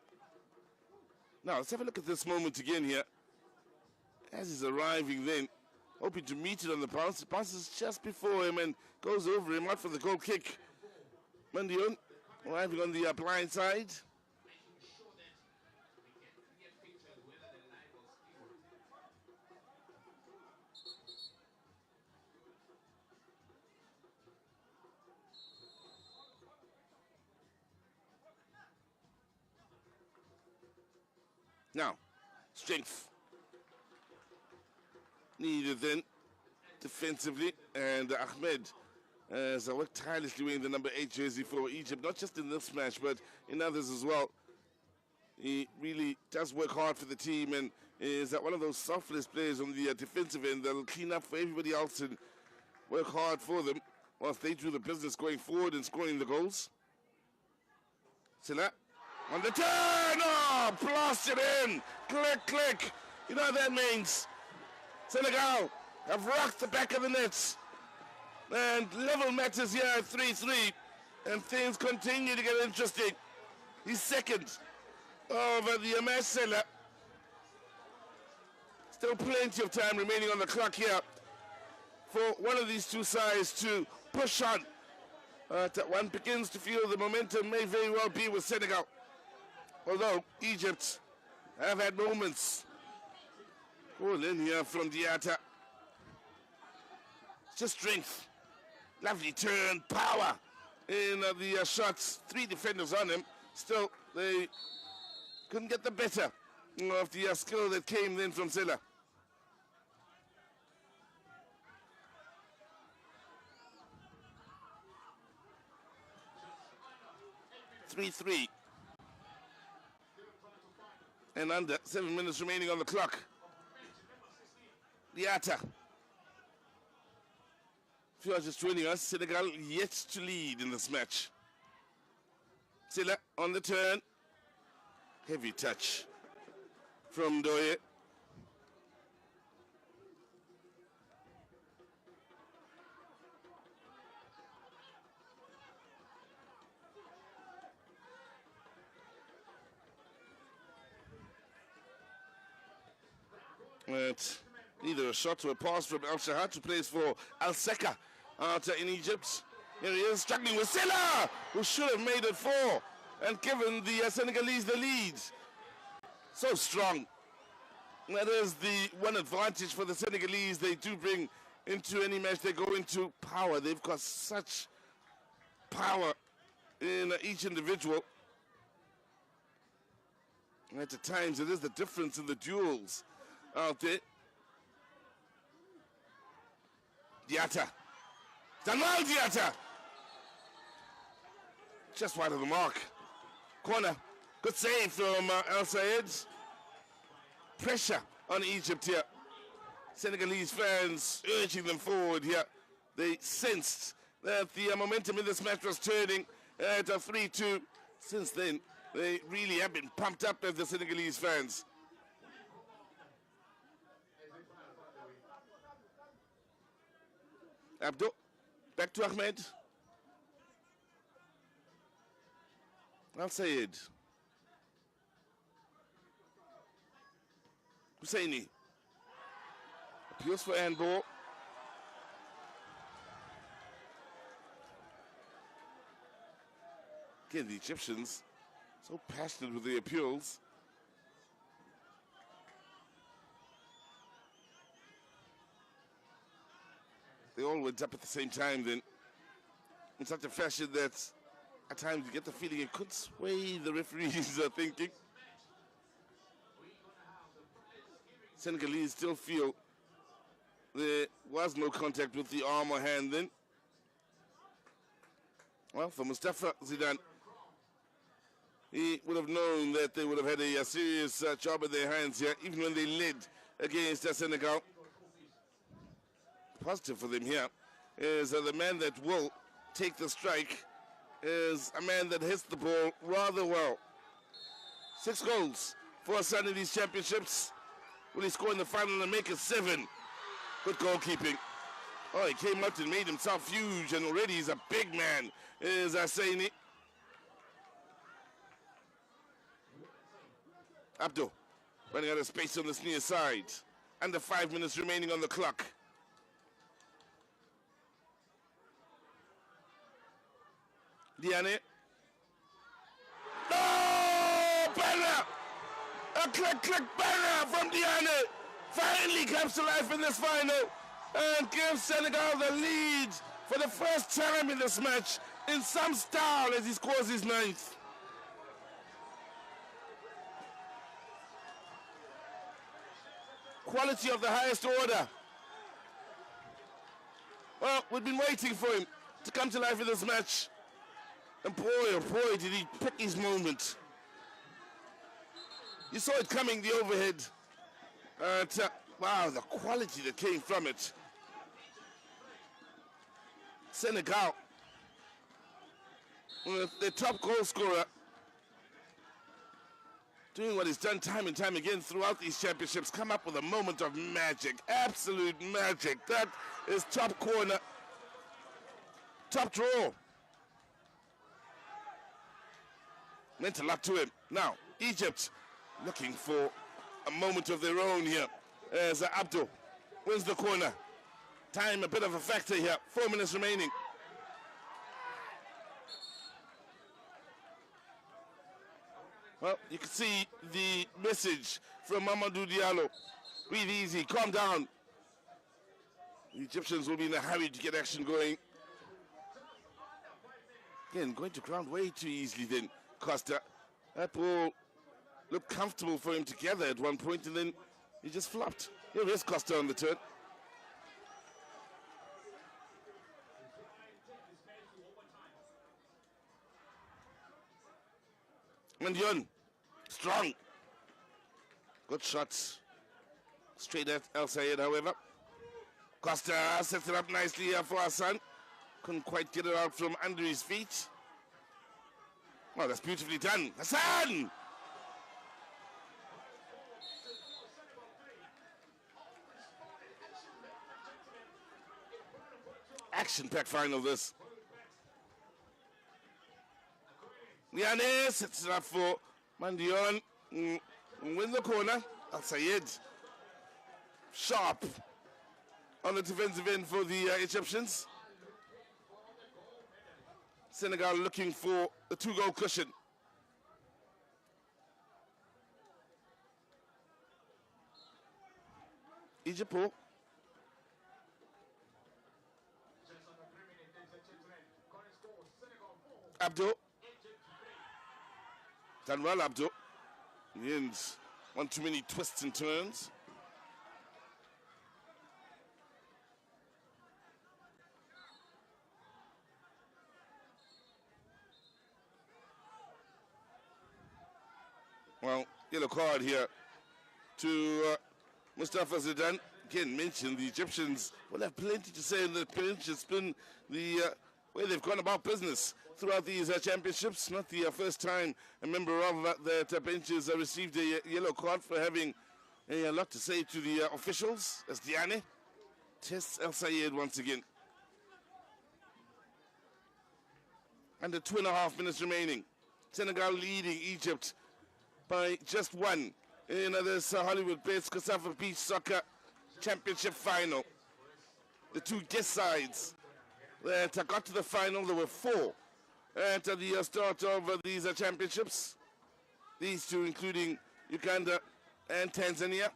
Now, let's have a look at this moment again here. As he's arriving then, hoping to meet it on the bounce. The bounce is just before him and goes over him, out for the goal kick. Mandion arriving on the blind side. Now, strength needed then defensively, and Ahmed has worked tirelessly wearing the number 8 jersey for Egypt, not just in this match but in others as well. He really does work hard for the team and is one of those selfless players on the defensive end that'll clean up for everybody else and work hard for them whilst they do the business going forward and scoring the goals. Silla on the turn, oh, blasted in, click, click. You know what that means. Senegal have rocked the back of the nets. And level matters here at 3-3. And things continue to get interesting. He's second over the Amasela. Still plenty of time remaining on the clock here for one of these two sides to push on. One begins to feel the momentum may very well be with Senegal. Although Egypt have had moments. All in here from Diatta. Just strength. Lovely turn, power in the shots. 3 defenders on him. Still, they couldn't get the better of the skill that came then from Silla. Three. And under 7 minutes remaining on the clock. Diatta. If you are just joining us, Senegal yet to lead in this match. Silla on the turn. Heavy touch from Doye. Either a shot or a pass from Al Shahad, who plays for Al Seka out in Egypt. Here he is struggling with Sela, who should have made it 4 and given the Senegalese the lead. So strong. That is the one advantage for the Senegalese. They do bring into any match they go into power. They've got such power in each individual. And at times it is the difference in the duels out there. Diatta. Danwal Diatta. Just wide of the mark. Corner. Good save from Al Sayed. Pressure on Egypt here. Senegalese fans urging them forward here. They sensed that the momentum in this match was turning at a 3-2. Since then, they really have been pumped up as the Senegalese fans. Abdo, back to Ahmed. Al Sayed. Husseini. Appeals for handball. Again, the Egyptians so passionate with the appeals. They all went up at the same time then, in such a fashion that at times you get the feeling it could sway the referees are thinking. Senegalese still feel there was no contact with the arm or hand then. Well, for Mustafa Zidane, he would have known that they would have had a serious job in their hands here, even when they led against Senegal. Positive for them here is the man that will take the strike is a man that hits the ball rather well. 6 goals for Hassan in these championships. Will he score in the final and make it 7? Good goalkeeping. Oh, he came out and made himself huge, and already he's a big man, is Husseini. Abdo running out of space on this near side. Under 5 minutes remaining on the clock. Diane. No! Banner! A click banner from Diane. Finally comes to life in this final and gives Senegal the lead for the first time in this match in some style as he scores his 9th. Quality of the highest order. Well, we've been waiting for him to come to life in this match. And boy, oh boy, did he pick his moment. You saw it coming, the overhead. Wow, the quality that came from it. Senegal, the top goal scorer, doing what he's done time and time again throughout these championships, come up with a moment of magic, absolute magic. That is top corner, top draw. Meant a lot to him. Now, Egypt looking for a moment of their own here as Abdo wins the corner. Time a bit of a factor here. 4 minutes remaining. Well, you can see the message from Mamadou Diallo. Breathe easy, calm down. The Egyptians will be in a hurry to get action going. Again, going to ground way too easily then, Costa. That ball looked comfortable for him together at one point, and then he just flopped. Here is Costa on the turn. Mandion, strong. Good shots. Straight at El Sayed, however. Costa sets it up nicely here for Hassan. Couldn't quite get it out from under his feet. Oh, that's beautifully done. Hassan! Action-packed final, this. Liane sets it up for Mandion. Win the corner. Al Sayed sharp on the defensive end for the Egyptians. Senegal looking for a 2-goal cushion. Egypt. Abdul. Done well, Abdul. In the end, one too many twists and turns. Well, yellow card here to Mustafa Zidane. Again, mentioned the Egyptians will have plenty to say in the bench. It's been the way they've gone about business throughout these championships. Not the first time a member of that bench has received a yellow card for having a lot to say to the officials. As Diane tests El Sayed once again. Under 2.5 minutes remaining. Senegal leading Egypt by just 1 in this Hollywood-based Cosafa Beach Soccer Championship final. The two guest sides that got to the final, there were 4 at the start of these championships. These two including Uganda and Tanzania.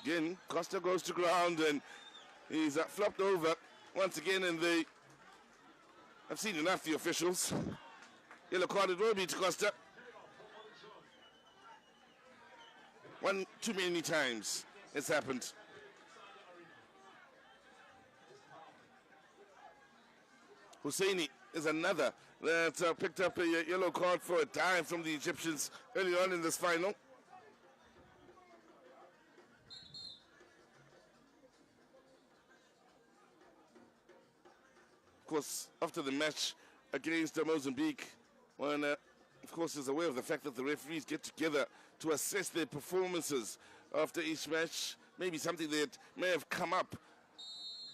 Again, Costa goes to ground and he's flopped over once again, and I've seen enough, the officials. Yellow card it will be to Costa. One too many times it's happened. Husseini is another that picked up a yellow card for a dive from the Egyptians early on in this final. Of course, after the match against Mozambique, one, of course, is aware of the fact that the referees get together to assess their performances after each match. Maybe something that may have come up,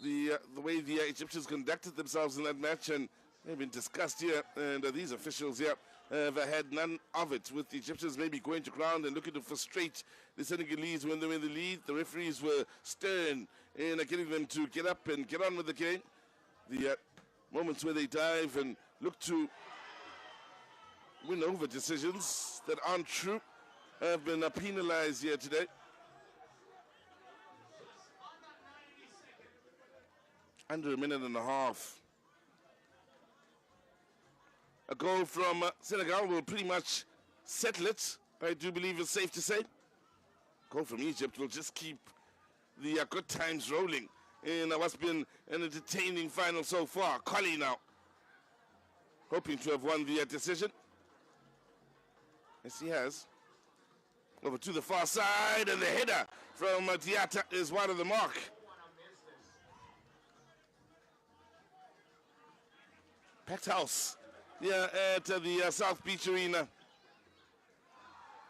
the way the Egyptians conducted themselves in that match, and may have been discussed here. And these officials here have had none of it, with the Egyptians maybe going to ground and looking to frustrate the Senegalese when they were in the lead. The referees were stern in getting them to get up and get on with the game. The moments where they dive and look to win over decisions that aren't true have been penalized here today. Under a minute and a half. A goal from Senegal will pretty much settle it, I do believe it's safe to say. Goal from Egypt will just keep the good times rolling in what's been an entertaining final so far. Collie now, hoping to have won the decision. Yes, he has. Over to the far side, and the header from Diatta is wide of the mark. Packed house here at the South Beach Arena.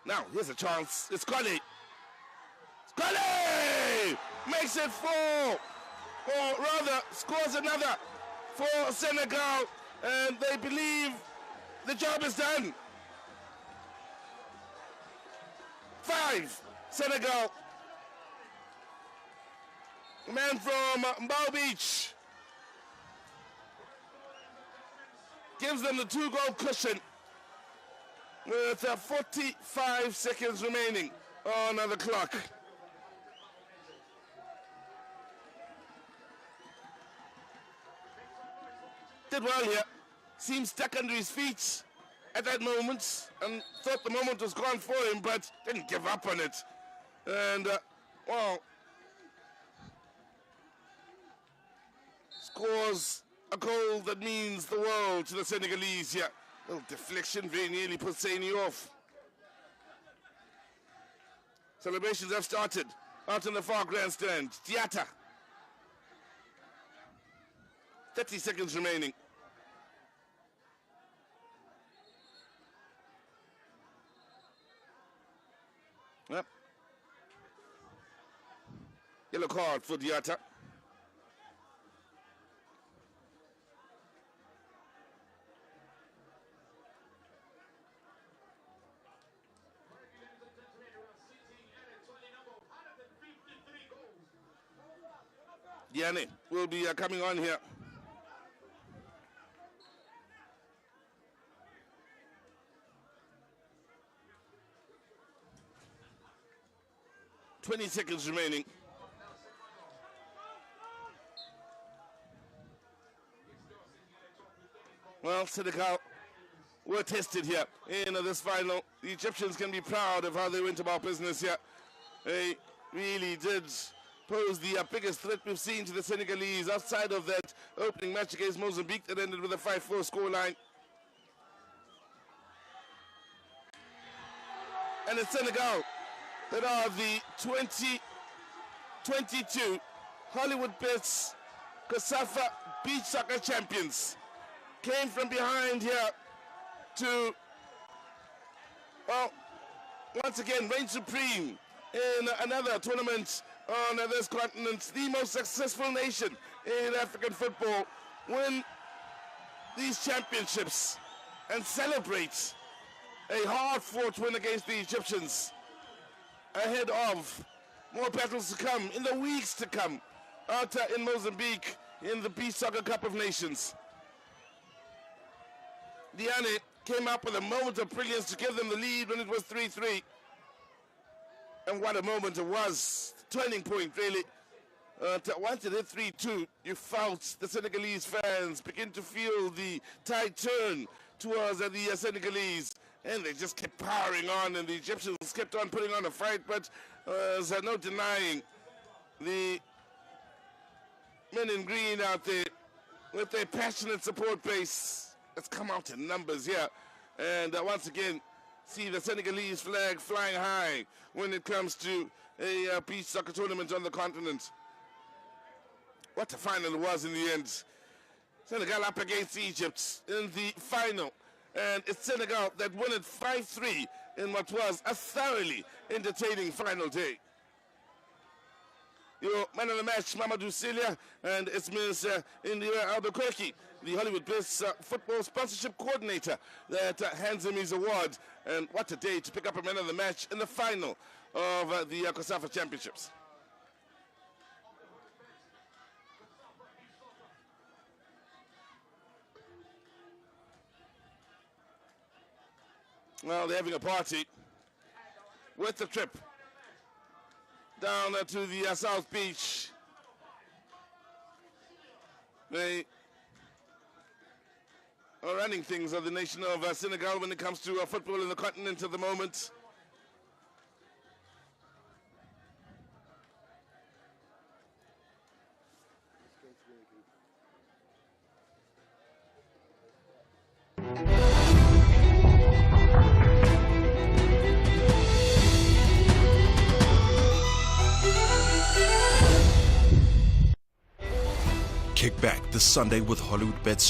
Now, here's a chance. It's Collie. Collie makes it 4. Or rather, scores another for Senegal, and they believe the job is done. 5, Senegal. A man from Mbao Beach gives them the 2-goal cushion with 45 seconds remaining on the clock. Did well here. Seemed stuck under his feet at that moment and thought the moment was gone for him, but didn't give up on it. And, well, scores a goal that means the world to the Senegalese here. Little deflection very nearly put Saini off. Celebrations have started out in the far grandstand. Diatta. 30 seconds remaining. Yep. Yellow card for Diatta. Diane will be coming on here. "20 seconds remaining. Well, Sénégal were tested here in this final. The Egyptians can be proud of how they went about business here. They really did pose the biggest threat we've seen to the Senegalese outside of that opening match against Mozambique that ended with a 5-4 scoreline. And it's Senegal that are the 2022 Hollywood Bets Cosafa Beach Soccer Champions. Came from behind here to, well, once again, reign supreme in another tournament on this continent. The most successful nation in African football win these championships and celebrate a hard-fought win against the Egyptians ahead of more battles to come in the weeks to come out in Mozambique in the Beach Soccer Cup of Nations. Diane came up with a moment of brilliance to give them the lead when it was 3-3. And what a moment it was. Turning point, really. Once it hit 3-2, you felt the Senegalese fans begin to feel the tide turn towards the Senegalese. And they just kept powering on, and the Egyptians kept on putting on a fight, but there's no denying the men in green out there with their passionate support base. It's come out in numbers here. And once again, see the Senegalese flag flying high when it comes to a beach soccer tournament on the continent. What a final it was in the end. Senegal up against Egypt in the final. And it's Senegal that won it 5-3 in what was a thoroughly entertaining final day. Your man of the match, Mamadou Celia, and it's Ms. Indira Albuquerque, the Hollywood Best football sponsorship coordinator, that hands him his award. And what a day to pick up a man of the match in the final of the Cosafa Championships. Well, they're having a party with the trip down to the South Beach. They are running things of the nation of Senegal when it comes to football in the continent at the moment. Kick back this Sunday with Hollywood Bets